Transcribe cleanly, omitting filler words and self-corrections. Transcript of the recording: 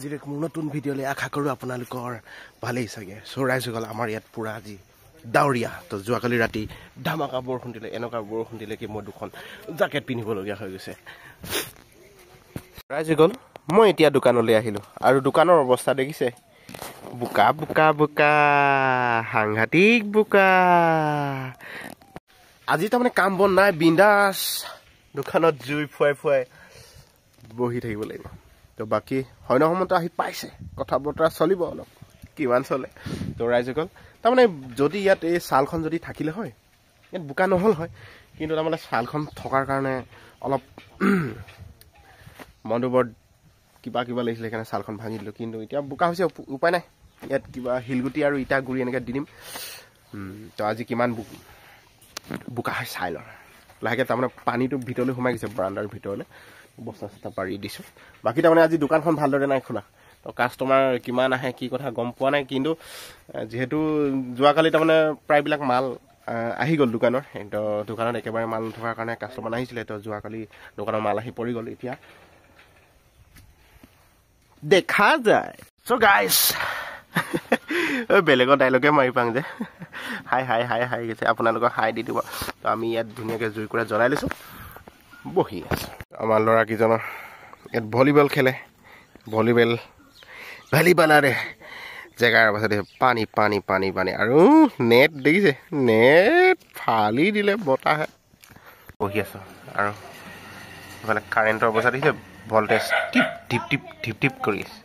আজিৰ মোৰ নতুন ভিডিঅ'লৈ আশা কৰোঁ আপোনালোকৰ ভালেই চাগে। চ' ৰাইজসকল আমাৰ ইয়াত পূৰা আজি ডাৱৰীয়া। তো যোৱাকালি ৰাতি ধামাকা বৰষুণ দিলে, এনেকুৱা বৰষুণ দিলে কি মই দুখন জেকেট পিন্ধিবলগীয়া হৈ গৈছে। ৰাইজসকল মই এতিয়া দোকানলৈ আহিলোঁ আৰু দোকানৰ অৱস্থা দেখিছে, বোকা বোকা বোকা, সাংঘাতিক বোকা। আজি তাৰমানে কাম বন নাই, বিন্দাছ দোকানত জুই ফুৱাই ফুৱাই বহি থাকিব লাগিব। তো বাকী সৈন্য সমন্ত আহি পাইছে, কথা বতৰা চলিব অলপ, কিমান চলে। তো ৰাইজসকল তাৰমানে যদি ইয়াত এই ছালখন যদি থাকিলে হয়, ইয়াত বোকা নহ'ল হয়, কিন্তু তাৰমানে ছালখন থকাৰ কাৰণে অলপ মনটো বৰ কিবা কিবা লাগিছিলে, সেইকাৰণে ছালখন ভাঙি দিলোঁ। কিন্তু এতিয়া বোকা হৈছে, উপায় নাই। ইয়াত কিবা শিলগুটি আৰু ইটা গুৰি এনেকৈ দি দিম। তো আজি কিমান বোকা হয় চাই লওঁ লাহেকৈ। তাৰমানে পানীটো ভিতৰলৈ সোমাই গৈছে, বাৰাণ্ডাৰ ভিতৰলৈ বস্তা চস্তা পাৰি দিছোঁ। বাকী তাৰমানে আজি দোকানখন ভালদৰে নাই খোলা, তো কাষ্টমাৰ কিমান আহে কি কথা গম পোৱা নাই। কিন্তু যিহেতু যোৱাকালি তাৰমানে প্ৰায়বিলাক মাল আহি গ'ল দোকানৰ, তো দোকানত একেবাৰে মাল নথকাৰ কাৰণে কাষ্টমাৰ আহিছিলে। তো যোৱাকালি দোকানৰ মাল আহি পৰি গ'ল, এতিয়া দেখা যায়। চ' গাইজ বেলেগৰ ডাইলগে মাৰি পাওঁ যে, হাই হাই হাই হাই গৈছে, আপোনালোকক হাই দি দিব। তো আমি ইয়াত ধুনীয়াকৈ জুই কুৰা জ্বলাই লৈছোঁ, বহি আছোঁ। আমাৰ ল'ৰাকেইজনৰ ইয়াত ভলীবল খেলে, ভলীবলাৰে জেগাৰ পাছত পানী পানী পানী পানী আৰু নেট দেখিছে, নেট ফালি দিলে বতাহে। বহি আছোঁ আৰু এইফালে কাৰেণ্টৰ অৱস্থা দেখিছে, ভল্টেজ টিপ টিপ টিপ টিপ টিপ কৰি আছে।